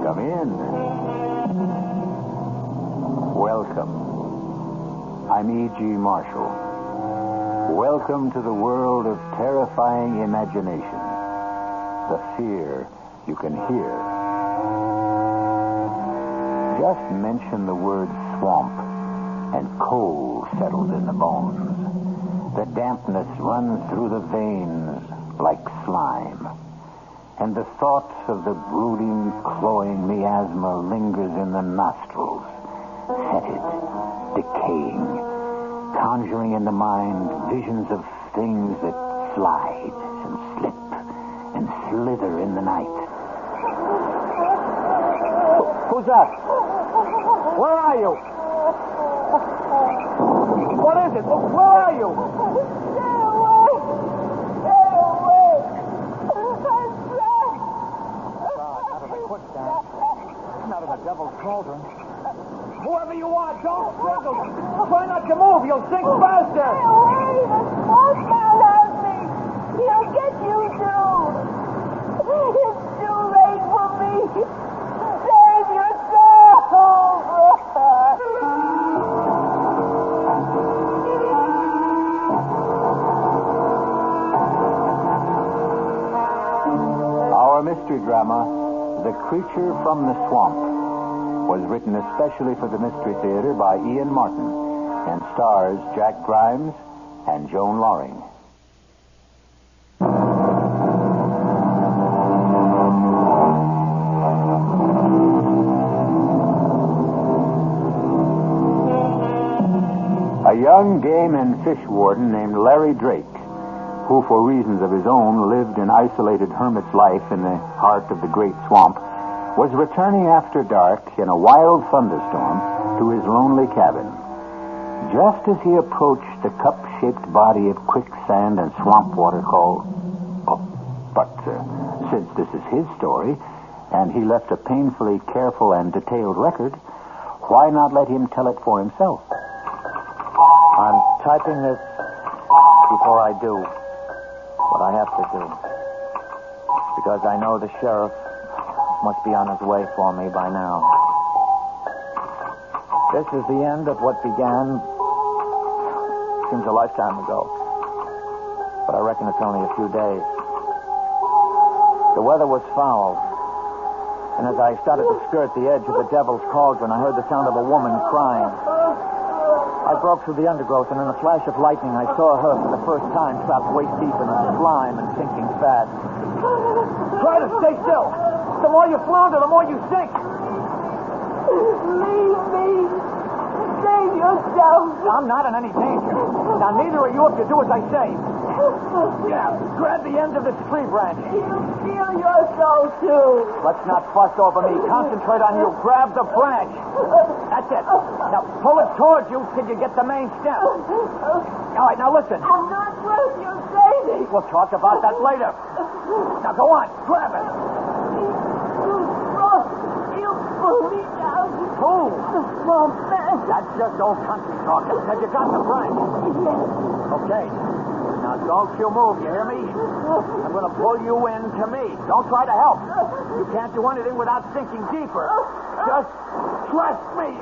Come in. Welcome. I'm E.G. Marshall. Welcome to the world of terrifying imagination. The fear you can hear. Just mention the word swamp, and cold settles in the bones. The dampness runs through the veins like slime. And the thought of the brooding, cloying miasma lingers in the nostrils, fetid, decaying, conjuring in the mind visions of things that slide and slip and slither in the night. Who's that? Where are you? What is it? Where are you? Stay away! Stay away! I'm trapped! Out of the quicksand. Out of the devil's cauldron. Whoever you are, don't struggle. Try not to move. You'll sink faster. Stay away! The smoke man has me! He'll get you too! It's too late for me! Save yourself! Our mystery drama, The Creature from the Swamp, was written especially for the Mystery Theater by Ian Martin and stars Jack Grimes and Joan Loring. A young game and fish warden named Larry Drake, who for reasons of his own lived an isolated hermit's life in the heart of the great swamp, was returning after dark in a wild thunderstorm to his lonely cabin. Just as he approached the cup-shaped body of quicksand and swamp water called... But since this is his story, and he left a painfully careful and detailed record, why not let him tell it for himself? I'm typing this before I do what I have to do, because I know the sheriff must be on his way for me by now. This is the end of what began, seems a lifetime ago, but I reckon it's only a few days. The weather was foul, and as I started to skirt the edge of the Devil's Cauldron, I heard the sound of a woman crying. I broke through the undergrowth, and in a flash of lightning, I saw her for the first time trapped waist deep in the slime and sinking fast. Try to stay still. The more you flounder, the more you sink. Leave me! Save yourself! I'm not in any danger. Now, neither are you if you do as I say. Yeah, grab the end of this tree branch. You feel your soul, too. Let's not fuss over me. Concentrate on you. Grab the branch. That's it. Now, pull it towards you till you get the main stem. All right, now listen. I'm not worth your saving. We'll talk about that later. Now, go on. Grab it. You pull me down. Who? The swamp man. That's just old country talk. Have you got the branch? Yes. Okay. Now, don't you move, you hear me? I'm going to pull you in to me. Don't try to help. You can't do anything without sinking deeper. Just trust me.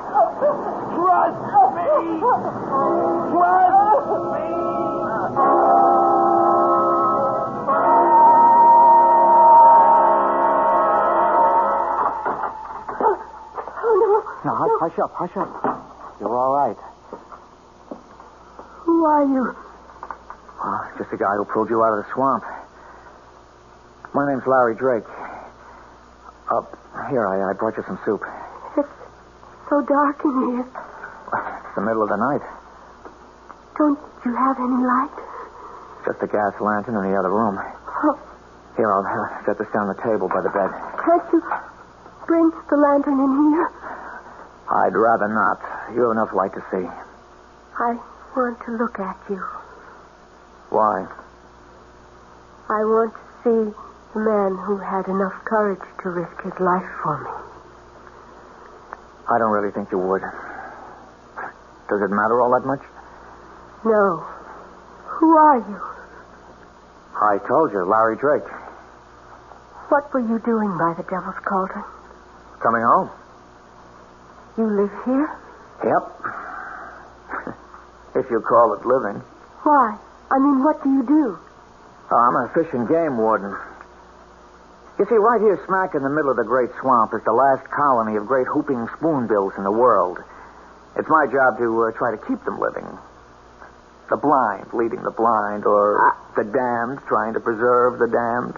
Trust me. Trust me. Now, hush up, hush up. You're all right. Who are you? Oh, just the guy who pulled you out of the swamp. My name's Larry Drake. Here, I brought you some soup. It's so dark in here. It's the middle of the night. Don't you have any light? Just a gas lantern in the other room. Oh, Here, I'll set this down the table by the bed. can't you bring the lantern in here? I'd rather not. You have enough light to see. I want to look at you. Why? I want to see the man who had enough courage to risk his life for me. I don't really think you would. Does it matter all that much? No. Who are you? I told you, Larry Drake. What were you doing by the Devil's Cauldron? Coming home. You live here? Yep. If you call it living. Why? I mean, what do you do? Oh, I'm a fish and game warden. You see, right here smack in the middle of the great swamp is the last colony of great whooping spoonbills in the world. It's my job to try to keep them living. The blind leading the blind, or the damned trying to preserve the damned.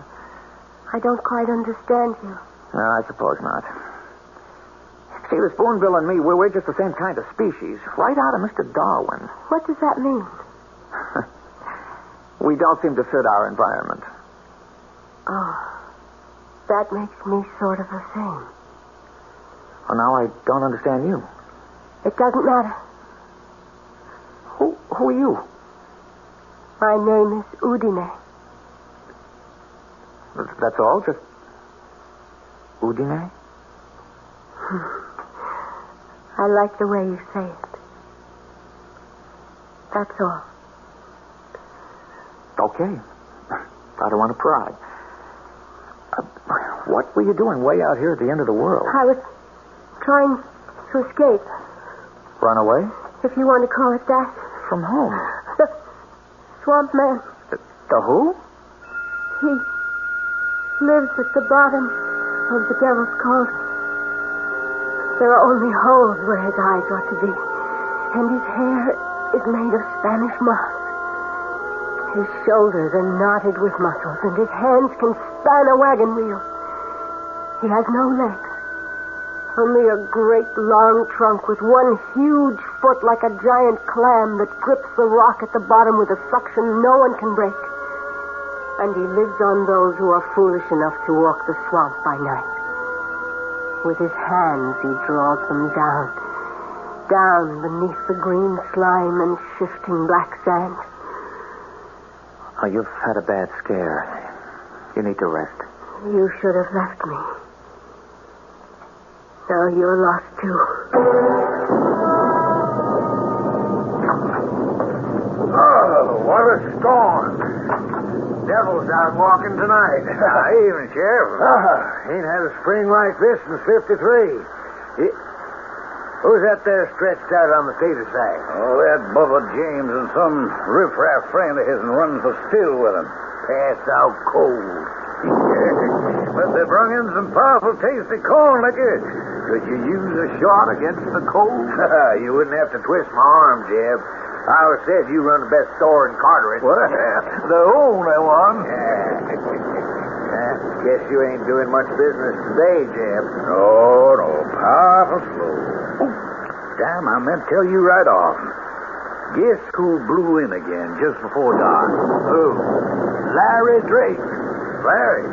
I don't quite understand you. No, I suppose not. See, the spoonbill and me, we're just the same kind of species, right out of Mr. Darwin. What does that mean? We don't seem to fit our environment. Oh, that makes me sort of the same. Well, now I don't understand you. It doesn't matter. Who are you? My name is Houdini. That's all? Just Houdini? I like the way you say it. That's all. Okay. I don't want to pry. What were you doing way out here at the end of the world? I was trying to escape. Run away? If you want to call it that. From whom? The swamp man. The who? He lives at the bottom of the Devil's Cauldron. There are only holes where his eyes ought to be. And his hair is made of Spanish moss. His shoulders are knotted with muscles, and his hands can span a wagon wheel. He has no legs. Only a great long trunk with one huge foot like a giant clam that grips the rock at the bottom with a suction no one can break. And he lives on those who are foolish enough to walk the swamp by night. With his hands he draws them down beneath the green slime and shifting black sand. Oh, you've had a bad scare. You need to rest. You should have left me. Now you're lost, too. Oh, what a storm. Devil's out walking tonight. Evening, Sheriff. Ain't had a spring like this since 53. Who's that there stretched out on the cedar side? Oh, that Bubba James and some riffraff friend of his running for still with him. Pass out cold. But they brung in some powerful tasty corn liquor. Could you use a shot against the cold? You wouldn't have to twist my arm, Jeb. I always said you run the best store in Carteret. What? The only one. Guess you ain't doing much business today, Jeb. No. Powerful slow. Oh, damn, I meant to tell you right off. Guess who blew in again just before dark? Who? Larry Drake. Larry?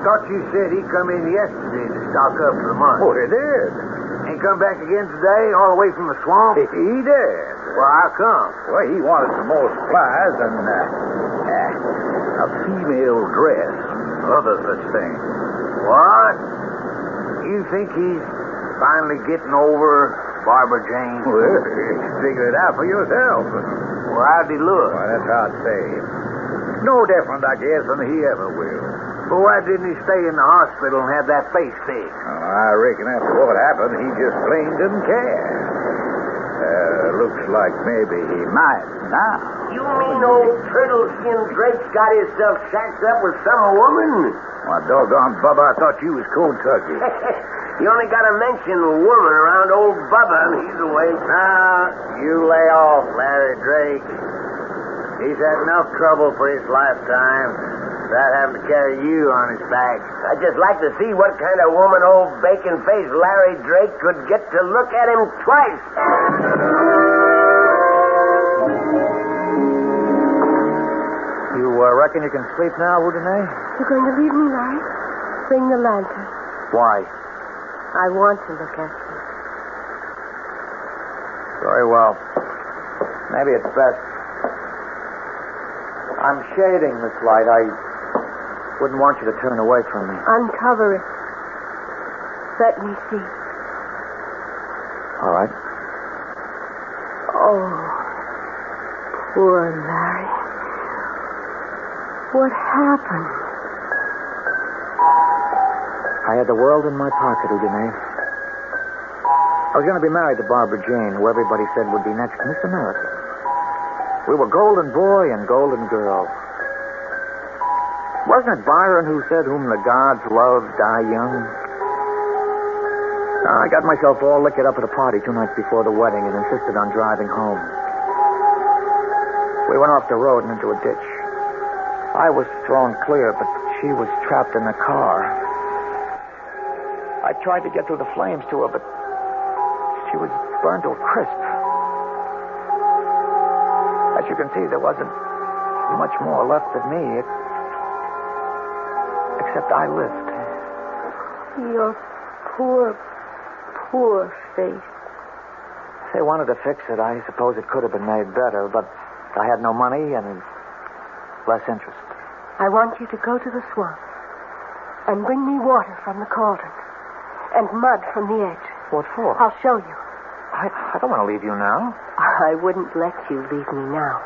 Thought you said he come in yesterday to stock up for the month. Oh, he did. Ain't come back again today, all the way from the swamp? He did. Well, how come? Well, he wanted some more supplies and a female dress and other such things. What? You think he's finally getting over Barbara Jane? Well, figure it out for yourself. Well, how'd he look? Well, that's hard to say. No different, I guess, than he ever will. Well, why didn't he stay in the hospital and have that face fixed? Oh, I reckon after what happened, he just plain didn't care. Looks like maybe he might now. You mean old turtle-skin Drake's got himself shacked up with some woman? Why, doggone Bubba, I thought you was cold turkey. You only got to mention a woman around old Bubba and he's awake. Now, you lay off, Larry Drake. He's had enough trouble for his lifetime without having to carry you on his back. I'd just like to see what kind of woman old bacon-faced Larry Drake could get to look at him twice. You reckon you can sleep now, Houdini? You're going to leave me, Larry? Bring the lantern. Why? I want to look at you. Very well. Maybe it's best. I'm shading this light. I wouldn't want you to turn away from me. Uncover it. Let me see. All right. Oh, poor Larry. What happened? I had the world in my pocket, Houdini. I was going to be married to Barbara Jane, who everybody said would be next Miss America. We were golden boy and golden girl. Wasn't it Byron who said, whom the gods love die young? I got myself all liquored up at a party 2 nights before the wedding and insisted on driving home. We went off the road and into a ditch. I was thrown clear, but she was trapped in the car. I tried to get through the flames to her, but she was burned to a crisp. As you can see, there wasn't much more left of me, except I lived. Your poor face. If they wanted to fix it, I suppose it could have been made better, but I had no money and less interest. I want you to go to the swamp and bring me water from the cauldron and mud from the edge. What for? I'll show you. I don't want to leave you now. I wouldn't let you leave me now.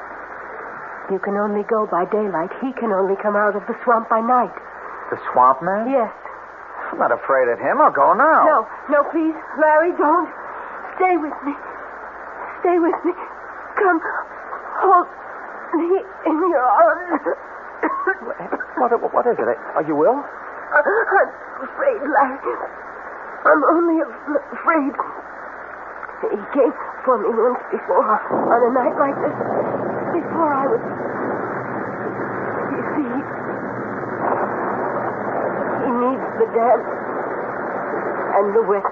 You can only go by daylight. He can only come out of the swamp by night. The swamp man? Yes. I'm not afraid of him. I'll go now. No, please. Larry, don't. Stay with me. Stay with me. Come. Hold me in your arms. What is it? Are you ill? I'm afraid, Larry. I'm only afraid. He came for me once before on a night like this. Before I was... You see, he needs the dance and the whip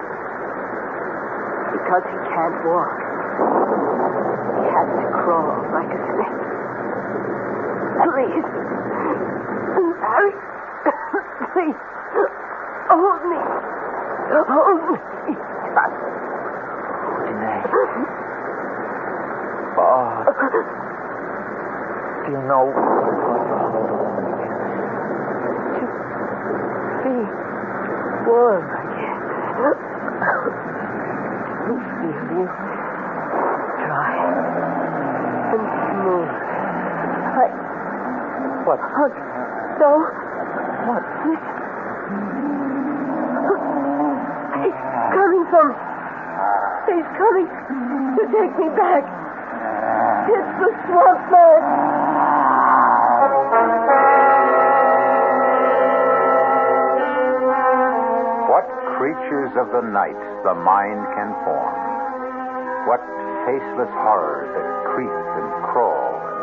because he can't walk. He has to crawl like a snake. Please, Larry, please, hold me. Hold me. Oh, do you know what it's like to hold a woman again? To be warm again. To feel you dry and smooth. What? No. What? He's coming for me. He's coming to take me back. It's the swamp man. What creatures of the night the mind can form. What faceless horrors that creep and crawl and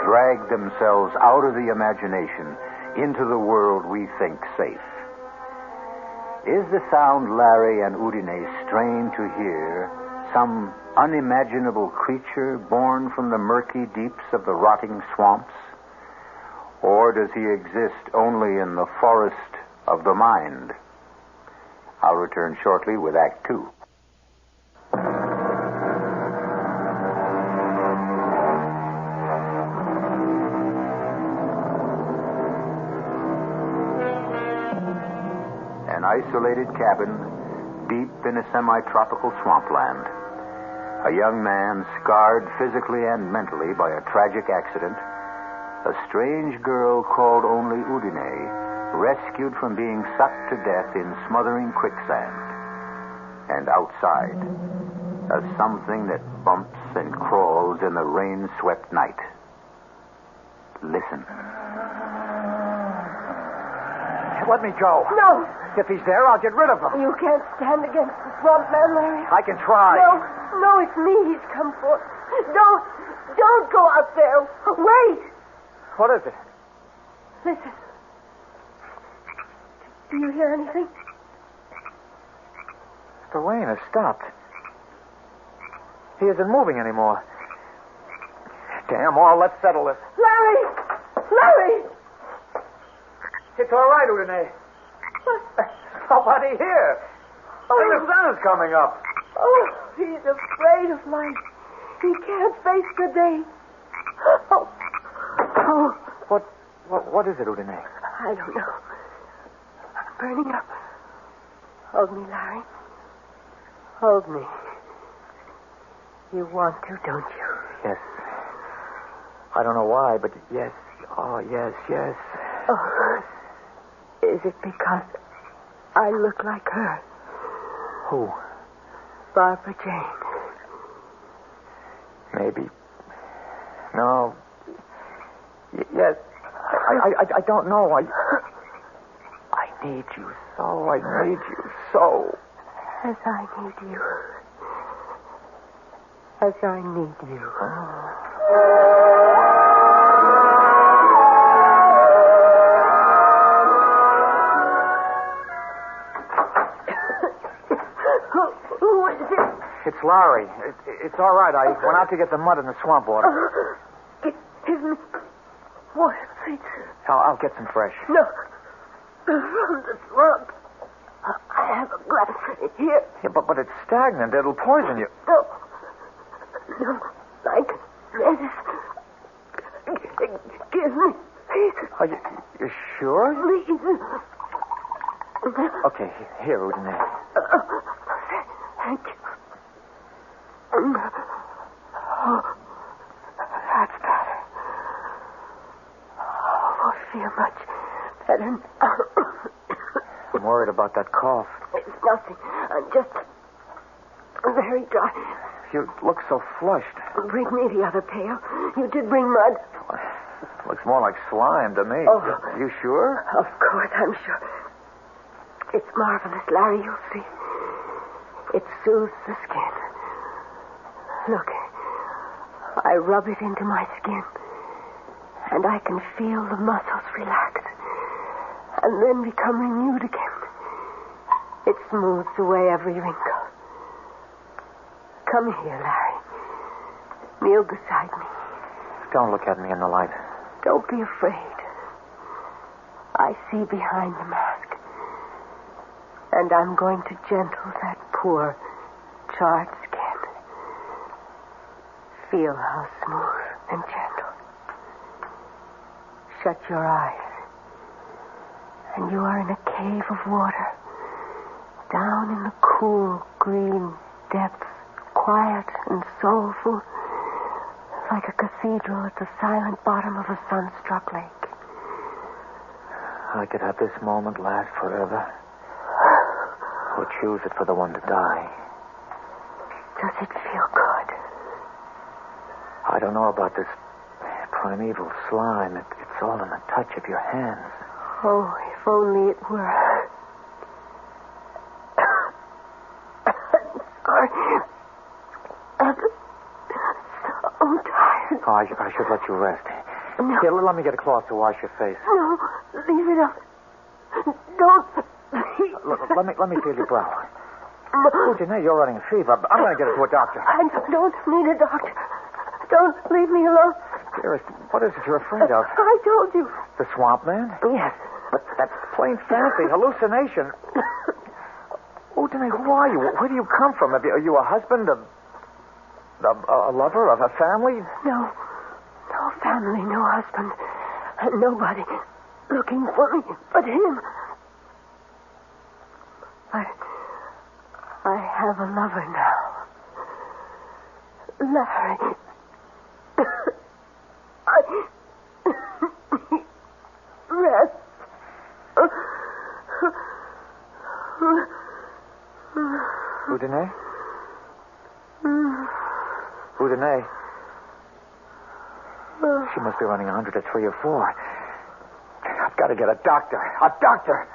drag themselves out of the imagination into the world we think safe. Is the sound Larry and Houdini strain to hear some unimaginable creature born from the murky deeps of the rotting swamps? Or does he exist only in the forest of the mind? I'll return shortly with Act 2. An isolated cabin deep in a semi-tropical swampland. A young man scarred physically and mentally by a tragic accident. A strange girl called only Houdini, rescued from being sucked to death in smothering quicksand. And outside, a something that bumps and crawls in the rain-swept night. Listen. Let me go. No. If he's there, I'll get rid of him. You can't stand against the swamp man, Larry. I can try. No, it's me he's come for. Don't go out there. Wait. What is it? Listen. Do you hear anything? The rain has stopped. He isn't moving anymore. Damn all, let's settle this. Larry! It's all right, Houdini. Nobody here. The sun is coming up. Oh, he's afraid of light. He can't face the day. Oh. What is it, Houdini? I don't know. I'm burning up. Hold me, Larry. Hold me. You want to, don't you? Yes. I don't know why, but yes. Oh, yes. Oh, is it because I look like her. Who? Barbara Jane. Maybe. No. Yes. I don't know. I need you so. I need you so. As I need you. As I need you. Who is it? It's Larry. It's all right. I went out to get the mud in the swamp water. Give me water, please. I'll get some fresh. No. From the swamp. I have a glass here. Yeah, but it's stagnant. It'll poison you. No. No. Like this. Give me, please. Are you sure? Please. Okay, here, Houdini. Thank you. Oh, that's better. Oh, I feel much better now. I'm worried about that cough. It's nothing. I'm just very dry. You look so flushed. Bring me the other pail. You did bring mud. Looks more like slime to me. Oh. You sure? Of course, I'm sure. It's marvelous, Larry. You'll see. It soothes the skin. Look, I rub it into my skin, and I can feel the muscles relax, and then become renewed again. It smooths away every wrinkle. Come here, Larry. Kneel beside me. Don't look at me in the light. Don't be afraid. I see behind the mask. And I'm going to gentle that poor, charred skin. Feel how smooth and gentle. Shut your eyes. And you are in a cave of water. Down in the cool, green depths. Quiet and soulful. Like a cathedral at the silent bottom of a sun-struck lake. I could have this moment last forever. Or choose it for the one to die. Does it feel good? I don't know about this primeval slime. It's all in the touch of your hands. Oh, if only it were. I'm sorry. I'm so tired. Oh, I should let you rest. No. Here, let me get a cloth to wash your face. No, leave it up. Don't. Let me feel your brow. No. Oh, Janae, you're running a fever. I'm going to get her to a doctor. I don't need a doctor. Don't leave me alone. Dearest, what is it you're afraid of? I told you. The swamp man? Yes. But that's plain fancy, hallucination. Oh, Janae, who are you? Where do you come from? Are you a husband, a lover, of a family? No. No family, no husband. Nobody looking for me but him. But I have a lover now. Larry. I need rest. Houdini? Houdini? She must be running 100 at 3 or 4. I've got to get a doctor. A doctor!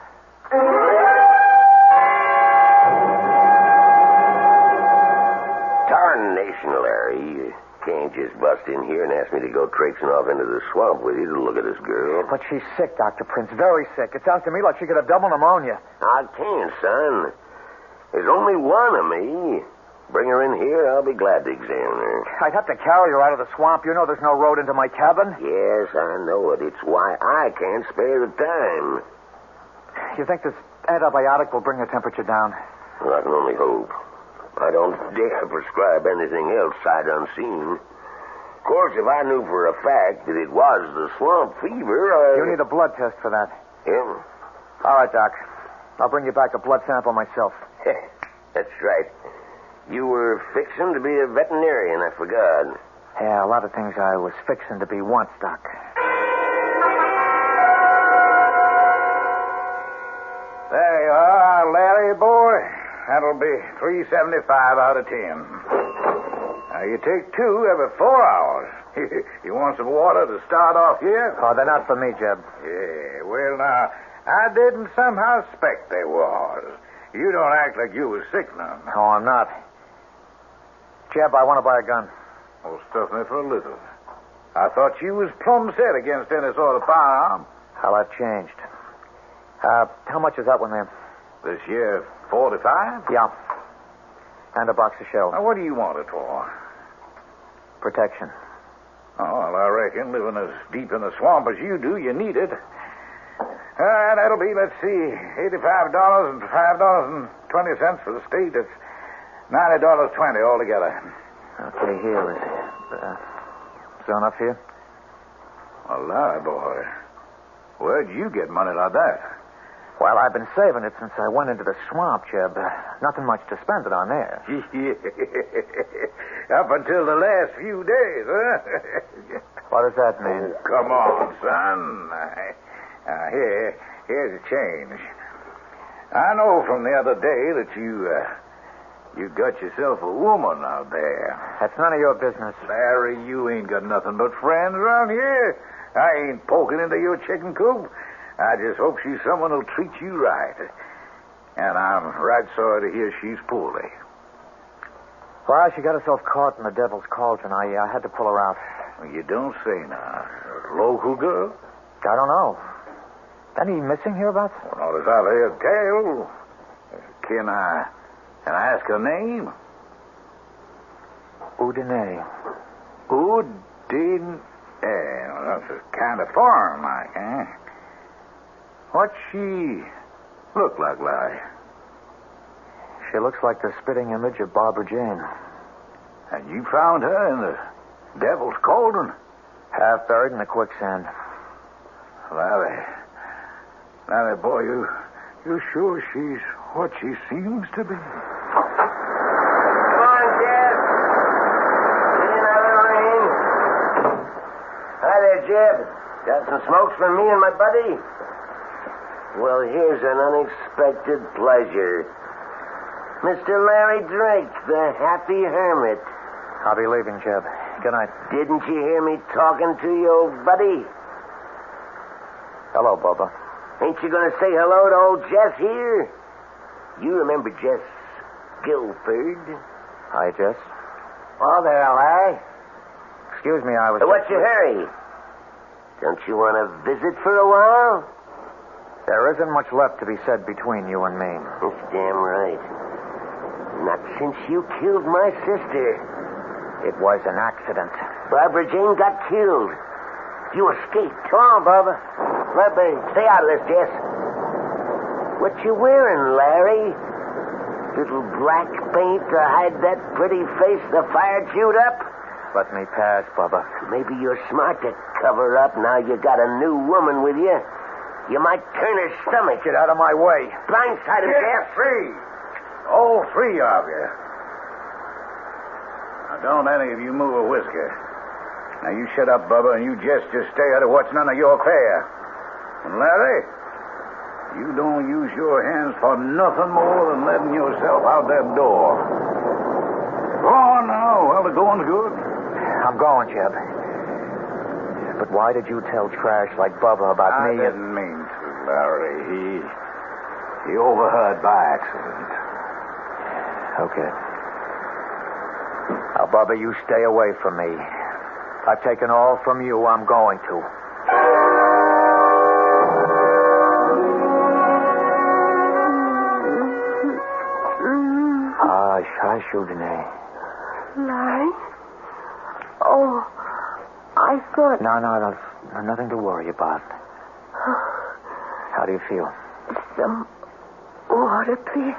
Tarnation, Larry. You can't just bust in here and ask me to go traipsing off into the swamp with you to look at this girl. But she's sick, Dr. Prince. Very sick. It sounds to me like she could have double pneumonia. I can't, son. There's only one of me. Bring her in here. I'll be glad to examine her. I'd have to carry her out of the swamp. You know there's no road into my cabin. Yes, I know it. It's why I can't spare the time. You think this antibiotic will bring her temperature down? Well, I can only hope. I don't dare prescribe anything else sight unseen. Of course, if I knew for a fact that it was the swamp fever, You need a blood test for that. Yeah? All right, Doc. I'll bring you back a blood sample myself. That's right. You were fixing to be a veterinarian, I forgot. Yeah, a lot of things I was fixing to be once, Doc. There you are. Now, Larry, boy, that'll be $3.75 out of 10. Now, you take 2 every 4 hours. You want some water to start off here? Oh, they're not for me, Jeb. Yeah, well, now, I didn't somehow suspect they was. You don't act like you was sick none. Oh, I'm not. Jeb, I want to buy a gun. Oh, stuff me for a little. I thought you was plumb set against any sort of firearm. Well, I've changed. How much is that one there? This year, 45? Yeah. And a box of shells. Now, what do you want it for? Protection. Oh, well, I reckon, living as deep in the swamp as you do, you need it. That'll be, let's see, $85 and $5.20 for the state. That's $90.20 altogether. Okay, here. Is there enough here? Well, Lord, boy. Where'd you get money like that? Well, I've been saving it since I went into the swamp, Jeb. Nothing much to spend it on there. Up until the last few days, huh? What does that mean? Oh, come on, son. Here's a change. I know from the other day that you got yourself a woman out there. That's none of your business. Larry, you ain't got nothing but friends around here. I ain't poking into your chicken coop. I just hope she's someone who'll treat you right. And I'm right sorry to hear she's poorly. Well, she got herself caught in the devil's cauldron. I had to pull her out. You don't say now. Local girl? I don't know. Any missing hereabouts? Well, not as I've heard tell. Can I ask her name? Houdini. Houdini. Well, that's kind of foreign, like, eh? What's she look like, Larry? She looks like the spitting image of Barbara Jane. And you found her in the devil's cauldron? Half buried in the quicksand. Larry, boy, you sure she's what she seems to be? Come on, Jeb. Get in out of the rain. Hi there, Jeb. Got some smokes from me and my buddy? Well, here's an unexpected pleasure. Mr. Larry Drake, the happy hermit. I'll be leaving, Jeb. Good night. Didn't you hear me talking to you, old buddy? Hello, Bubba. Ain't you going to say hello to old Jess here? You remember Jess Guilford? Hi, Jess. Oh, there, Larry. Excuse me, I was... What's your hurry? Don't you want to visit for a while? There isn't much left to be said between you and me. That's damn right. Not since you killed my sister. It was an accident. Barbara Jane got killed. You escaped. Come on, Bubba. Stay out of this, Jess. What you wearing, Larry? Little black paint to hide that pretty face the fire chewed up? Let me pass, Bubba. Maybe you're smart to cover up now you got a new woman with you. You might turn her stomach. Get out of my way. Blindside him, Jess. Free. All 3 of you. Now, don't any of you move a whisker. Now, you shut up, Bubba, and you just stay out of what's none of your affair. And Larry, you don't use your hands for nothing more than letting yourself out that door. Go on now. Well, the going's good. I'm going, Jeb. But why did you tell trash like Bubba about me? I didn't mean to, Larry. He overheard by accident. Okay. Now, Bubba, you stay away from me. I've taken all from you. I'm going to. Hush, Houdini. Larry? Oh, I thought... No, nothing to worry about. How do you feel? Some water, please.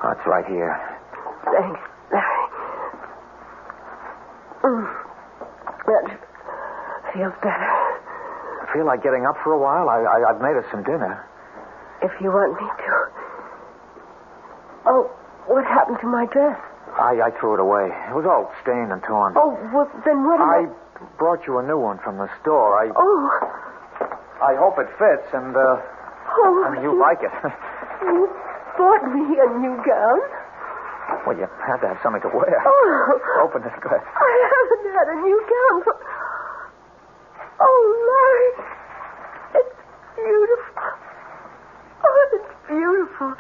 That's right here. Thanks, Larry. That feels better. I feel like getting up for a while. I've made us some dinner. If you want me to. Oh, what happened to my dress? I threw it away. It was all stained and torn. Oh, well, then what I brought you a new one from the store. I hope it fits, and you like it. bought me a new gown. Well, you have to have something to wear. Oh. Open this dress. I haven't had a new gown for... Oh, Larry. It's beautiful. Oh, it's beautiful.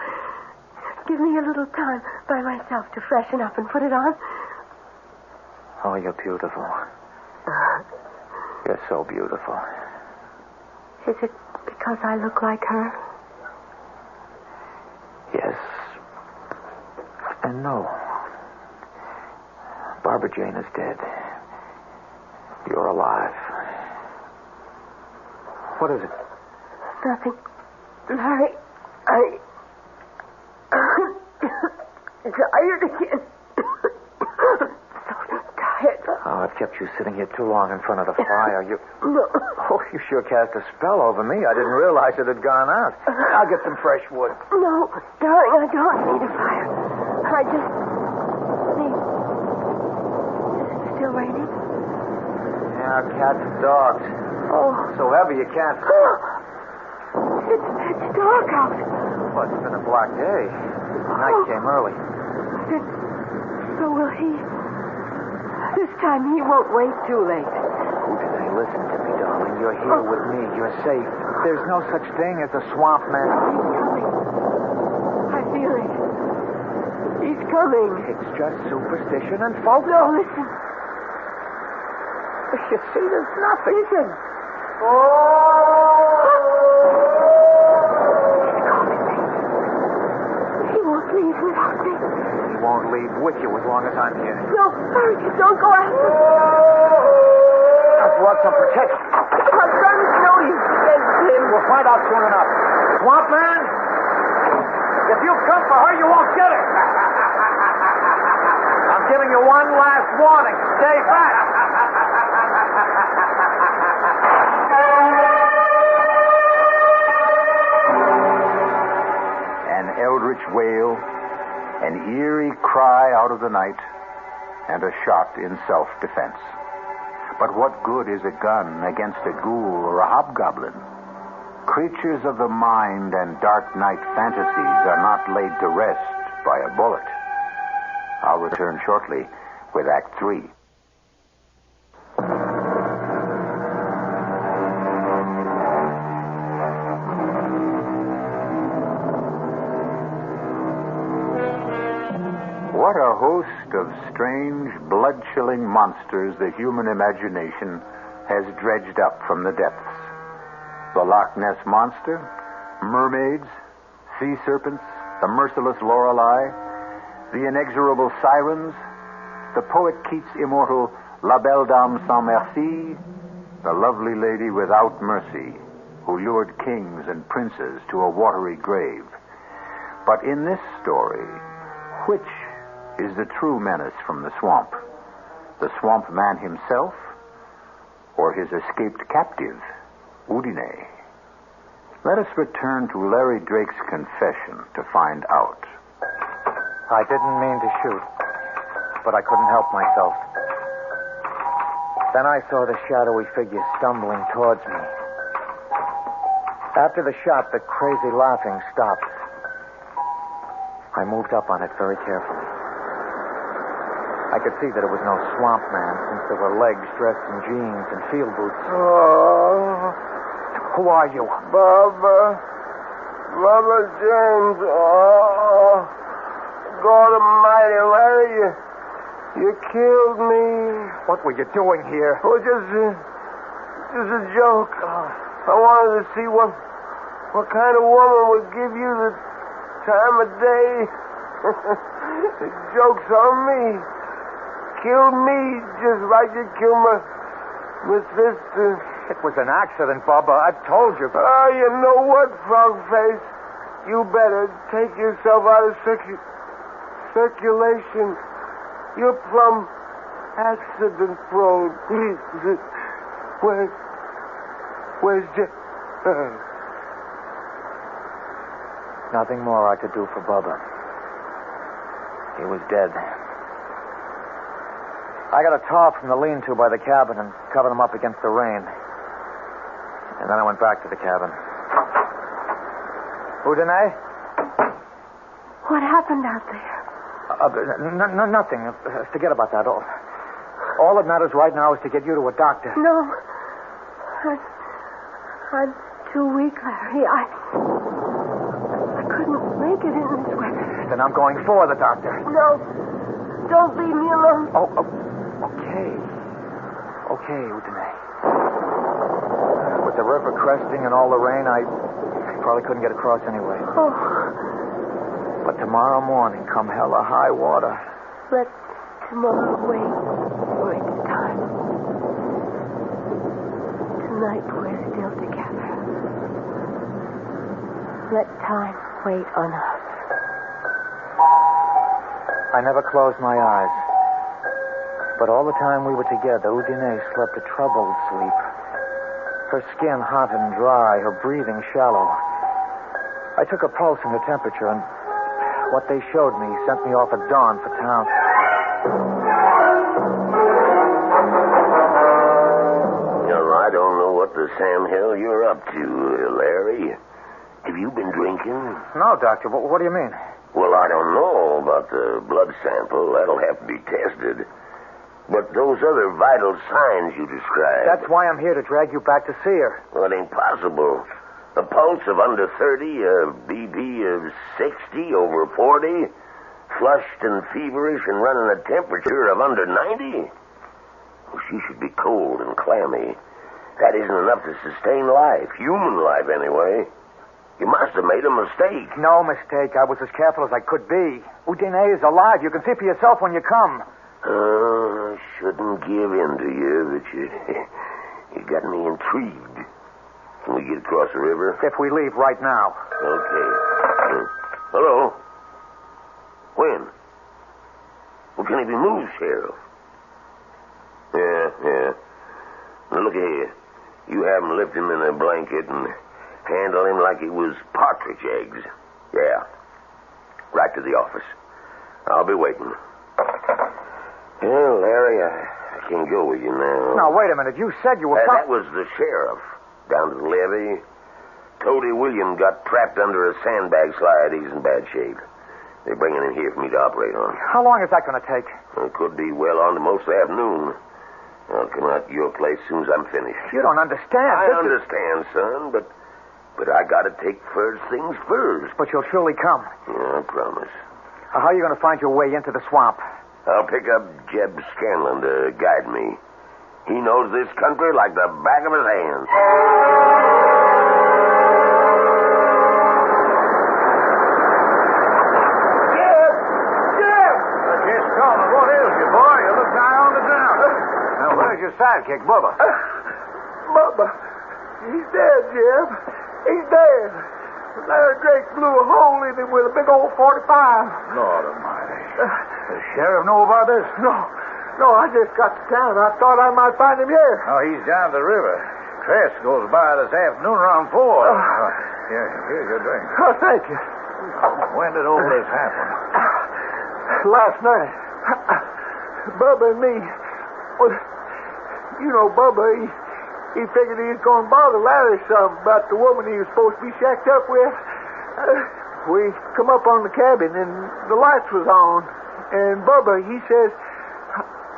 Give me a little time by myself to freshen up and put it on. Oh, you're beautiful. You're so beautiful. Is it because I look like her? Yes. And no. Barbara Jane is dead. You're alive. What is it? Nothing. Larry, tired again. So tired. Oh, I've kept you sitting here too long in front of the fire. You... No. Oh, you sure cast a spell over me. I didn't realize it had gone out. I'll get some fresh wood. No, darling, I don't need a fire. I just need... Is it still raining? Yeah, cats and dogs. Oh. So heavy you can't... It's pitch dark out. Well, it's been a black day. Night came early. Then, so will he. This time he won't wait too late. Houdini, listen to me, darling. You're here with me. You're safe. There's no such thing as a swamp man. He's coming. I feel it. He's coming. It's just superstition and folk. No, listen. You see, there's nothing. Listen. He won't leave without me. He won't leave with you as long as I'm here. No, hurry, don't go after him. I've brought some protection. I'm going to know you against him. We'll find out soon enough. Swamp man, if you come for her, you won't get her. I'm giving you one last warning. Stay back. An eldritch wail, an eerie cry out of the night, and a shot in self-defense. But what good is a gun against a ghoul or a hobgoblin? Creatures of the mind and dark night fantasies are not laid to rest by a bullet. I'll return shortly with Act 3. What a host of strange, blood-chilling monsters the human imagination has dredged up from the depths. The Loch Ness Monster, mermaids, sea serpents, the merciless Lorelei, the inexorable sirens, the poet Keats' immortal La Belle Dame sans Merci, the lovely lady without mercy who lured kings and princes to a watery grave. But in this story, which is the true menace from the swamp? The swamp man himself, or his escaped captive, Houdini? Let us return to Larry Drake's confession to find out. I didn't mean to shoot, but I couldn't help myself. Then I saw the shadowy figure stumbling towards me. After the shot, the crazy laughing stopped. I moved up on it very carefully. I could see that it was no swamp man, since there were legs dressed in jeans and field boots. Oh, Who are you? Bubba James. Oh, God Almighty, Larry, you killed me. What were you doing here? Oh, just a joke. I wanted to see what kind of woman would give you the time of day. The joke's on me. Kill me just like you killed my sister. It was an accident, Bubba. I told you. Oh, you know what, Frogface? You better take yourself out of circulation. You're plumb accident prone. Where's Jeff? Nothing more I could do for Bubba. He was dead. I got a tarp from the lean-to by the cabin and covered him up against the rain. And then I went back to the cabin. Houdini? What happened out there? Nothing. Forget about that. All that matters right now is to get you to a doctor. No. I'm too weak, Larry. I couldn't make it in this weather. Then I'm going for the doctor. No. Don't leave me alone. Okay. Okay, Houdini. With the river cresting and all the rain, I probably couldn't get across anyway. Oh. But tomorrow morning, come hell or high water. Let tomorrow wait for its time. Tonight we're still together. Let time wait on us. I never closed my eyes. But all the time we were together, Houdini slept a troubled sleep. Her skin hot and dry, her breathing shallow. I took her pulse and her temperature, and what they showed me sent me off at dawn for town. I don't know what the Sam Hill you're up to, Larry. Have you been drinking? No, Doctor. What do you mean? Well, I don't know about the blood sample. That'll have to be tested. But those other vital signs you described... That's why I'm here, to drag you back to see her. Well, it ain't possible. A pulse of under 30, a BP of 60 over 40, flushed and feverish and running a temperature of under 90? Well, she should be cold and clammy. That isn't enough to sustain life, human life anyway. You must have made a mistake. No mistake. I was as careful as I could be. Houdini is alive. You can see for yourself when you come. I shouldn't give in to you, but you got me intrigued. Can we get across the river? If we leave right now. Okay. Hello? When? Well, can he be moved, Sheriff? Yeah. Now, look here. You have him lift him in a blanket and handle him like he was partridge eggs. Yeah. Right to the office. I'll be waiting. Well, Larry, I can't go with you now. Now, wait a minute. You said you were... That was the sheriff down to the levee. Toady William got trapped under a sandbag slide. He's in bad shape. They're bringing him here for me to operate on. How long is that going to take? It could be well on to most of the afternoon. I'll come out to your place as soon as I'm finished. You don't understand. I understand, son, but I got to take first things first. But you'll surely come. Yeah, I promise. How are you going to find your way into the swamp? I'll pick up Jeb Scanlon to guide me. He knows this country like the back of his hand. Jeb! Just calling. What is you, boy? You look nigh on the ground. Now, where's your sidekick, Bubba? Bubba. He's dead, Jeb. He's dead. Larry Drake blew a hole in him with a big old 45. Lord almighty. Does the sheriff know about this? No, I just got to town. I thought I might find him here. Oh, he's down the river. Crest goes by this afternoon around 4. Here's your drink. Oh, thank you. When did all this happen? Last night. Bubba and me. Well, you know, Bubba, he figured he was going to bother Larry some about the woman he was supposed to be shacked up with. We come up on the cabin, and the lights was on. And Bubba, he says,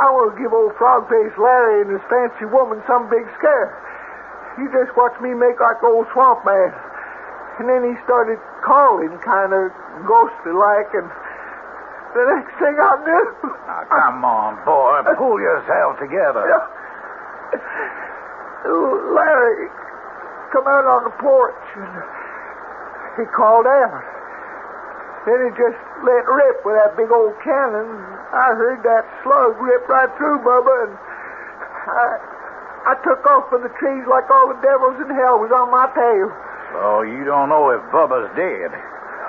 I want to give old frog-faced Larry and his fancy woman some big scare. He just watched me make like old swamp man. And then he started calling kind of ghostly-like, and the next thing I knew... Now, come on, boy. Pull yourself together. Larry come out on the porch, and he called out. Then he just let rip with that big old cannon. I heard that slug rip right through Bubba, and I took off for the trees like all the devils in hell was on my tail. So you don't know if Bubba's dead?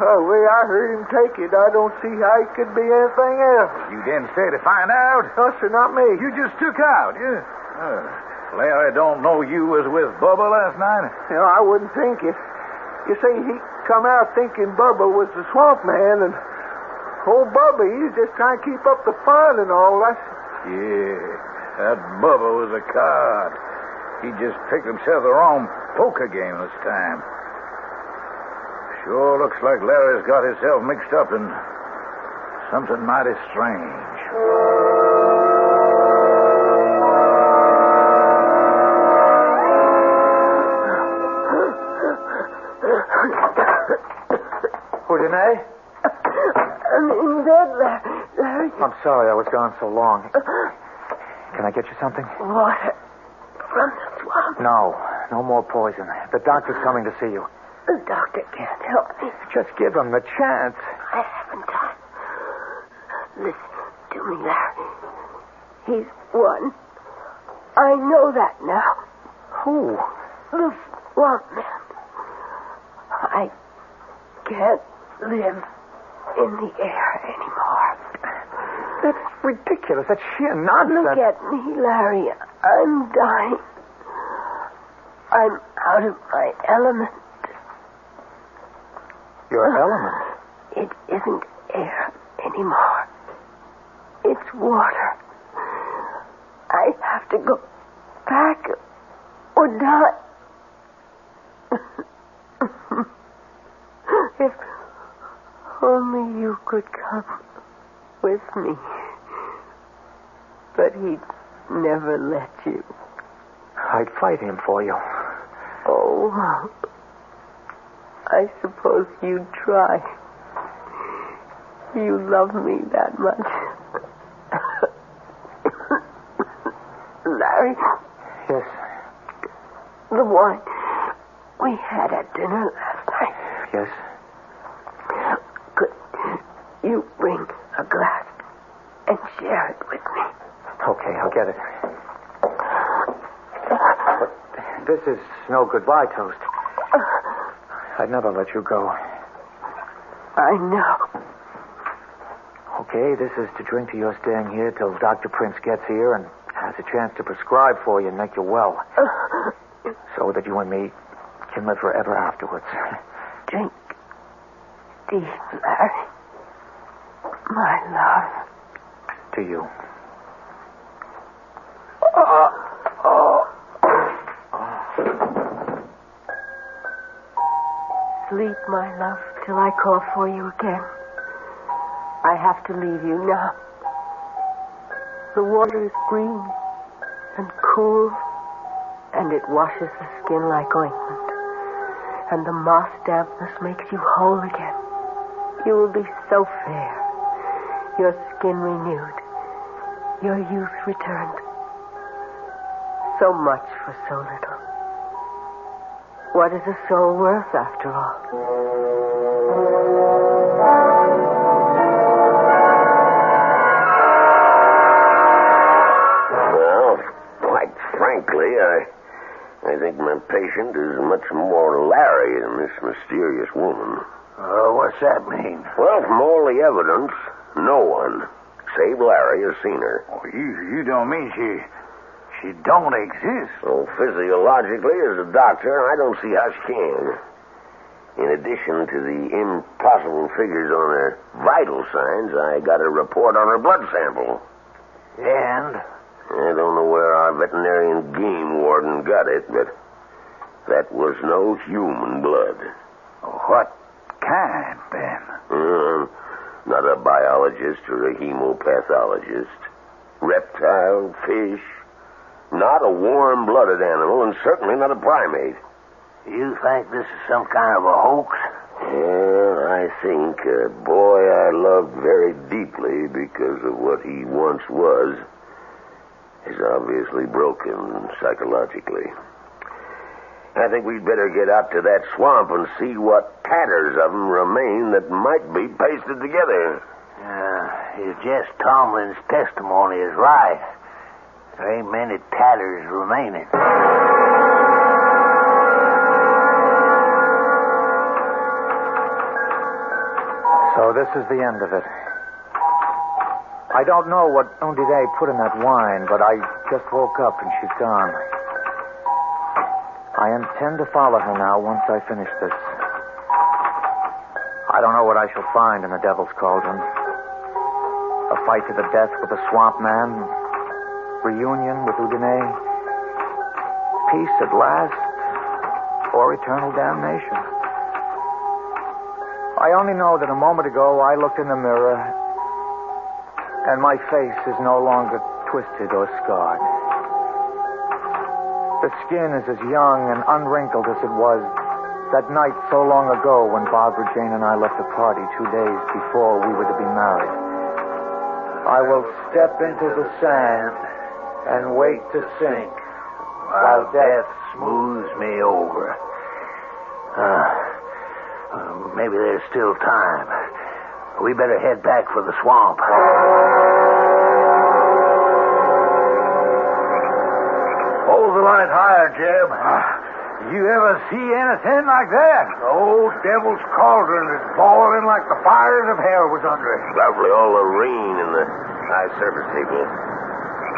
Oh, the way I heard him take it, I don't see how it could be anything else. You didn't stay to find out? No, sir, not me. You just took out, yeah? Larry don't know you was with Bubba last night? You know, I wouldn't think it. You see, he come out thinking Bubba was the swamp man, and old Bubba, he's just trying to keep up the fun and all that. Yeah, that Bubba was a card. He just picked himself the wrong poker game this time. Sure looks like Larry's got himself mixed up in something mighty strange. Houdini? I'm in bed, Larry. I'm sorry I was gone so long. Can I get you something? Water from the swamp. No more poison. The doctor's coming to see you. The doctor can't help me. Just give him the chance. I haven't time. Listen to me, Larry. He's won. I know that now. Who? The swamp man. I can't live in the air anymore. That's ridiculous. That's sheer nonsense. Look at me, Larry. I'm dying. I'm out of my element. Your element? It isn't air anymore. It's water. I have to go back or die. If only you could come with me. But he'd never let you. I'd fight him for you. Oh, I suppose you'd try. You love me that much. Larry? Yes? The wine we had at dinner last night. Yes? Could you bring a glass and share it with me? Okay, I'll get it. But this is no goodbye toast. I'd never let you go. I know. Okay, this is to drink to your staying here till Dr. Prince gets here and has a chance to prescribe for you and make you well. So that you and me can live forever afterwards. Drink deep, Larry. My love. To you. Sleep, my love, till I call for you again. I have to leave you now. The water is green and cool, and it washes the skin like ointment. And the moss dampness makes you whole again. You will be so fair. Your skin renewed. Your youth returned. So much for so little. What is a soul worth, after all? Well, quite frankly, I think my patient is much more Larry than this mysterious woman. What's that mean? Well, from all the evidence, no one, save Larry, has seen her. Oh, you don't mean she don't exist? So physiologically, as a doctor, I don't see how she can. In addition to the impossible figures on her vital signs, I got a report on her blood sample. And? I don't know where our veterinarian game warden got it, but that was no human blood. What kind, then? Not a biologist or a hemopathologist. Reptile, fish. Not a warm-blooded animal, and certainly not a primate. You think this is some kind of a hoax? Well, I think a boy I loved very deeply because of what he once was is obviously broken psychologically. I think we'd better get out to that swamp and see what tatters of them remain that might be pasted together. If Jess Tomlin's testimony is right, there ain't many tatters remaining. So this is the end of it. I don't know what Houdini put in that wine, but I just woke up and she's gone. I intend to follow her now once I finish this. I don't know what I shall find in the Devil's Cauldron. A fight to the death with the Swamp Man. Reunion with Houdini. Peace at last. Or eternal damnation. I only know that a moment ago I looked in the mirror and my face is no longer twisted or scarred. The skin is as young and unwrinkled as it was that night so long ago when Barbara Jane and I left the party 2 days before we were to be married. I will step into the sand and wait to sink while death smooths me over. Maybe there's still time. We better head back for the swamp. Hold the light higher, Jeb. You ever see anything like that? The old devil's cauldron is boiling like the fires of hell was under it. Lovely, all the rain and the high surface table.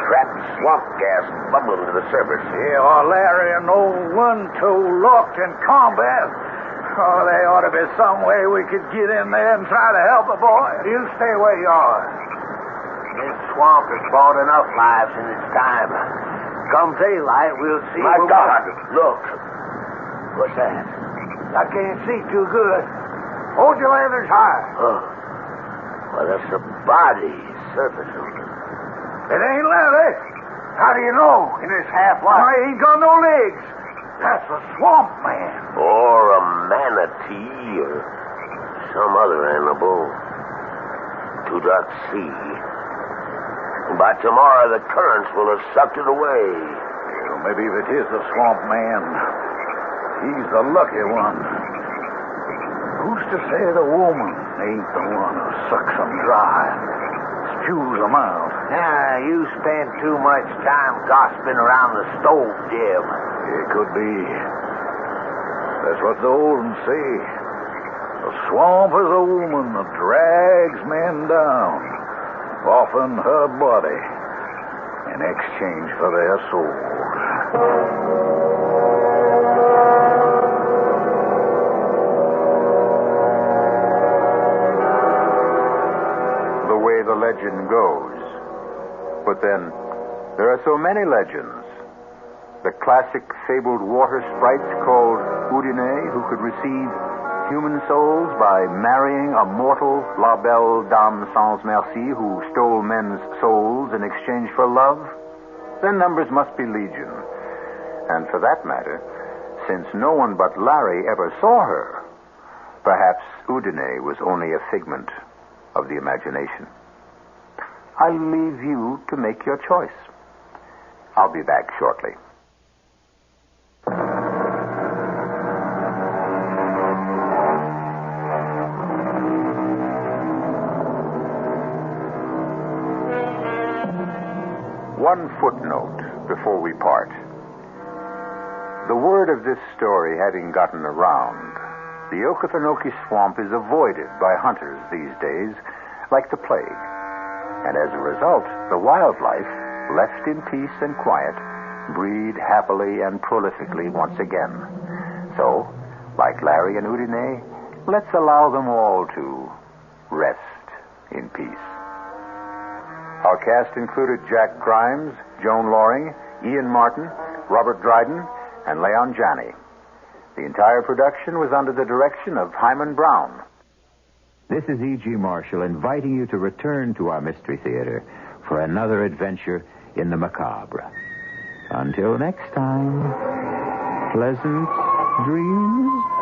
Trapped swamp gas bubbling to the surface. Yeah, Larry and old One-Toe locked in combat. Oh, there ought to be some way we could get in there and try to help the boy. You stay where you are. This swamp has brought enough lives in its time. Come daylight, we'll see. My God, look. What's that? I can't see too good. Hold your lanterns high. Oh. Well, that's a body surfacing. It ain't Larry. How do you know in this half-light? I ain't got no legs. That's a swamp man. Or a manatee or some other animal. Do not see. By tomorrow, the currents will have sucked it away. Well, maybe if it is the swamp man, he's the lucky one. Who's to say the woman ain't the one who sucks them dry, spews them out? You spend too much time gossiping around the stove, Jim. It could be. That's what the old ones say. The swamp is a woman that drags men down, often her body, in exchange for their souls. The way the legend goes. But then, there are so many legends. The classic fabled water sprites called Houdini, who could receive human souls by marrying a mortal La Belle Dame Sans Merci who stole men's souls in exchange for love. Their numbers must be legion. And for that matter, since no one but Larry ever saw her, perhaps Houdini was only a figment of the imagination. I leave you to make your choice. I'll be back shortly. One footnote before we part. The word of this story having gotten around, the Okefenokee Swamp is avoided by hunters these days like the plague. And as a result, the wildlife, left in peace and quiet, breed happily and prolifically once again. So, like Larry and Houdini, let's allow them all to rest in peace. Our cast included Jack Grimes, Joan Loring, Ian Martin, Robert Dryden, and Leon Janney. The entire production was under the direction of Hyman Brown. This is E.G. Marshall inviting you to return to our Mystery Theater for another adventure in the macabre. Until next time, pleasant dreams.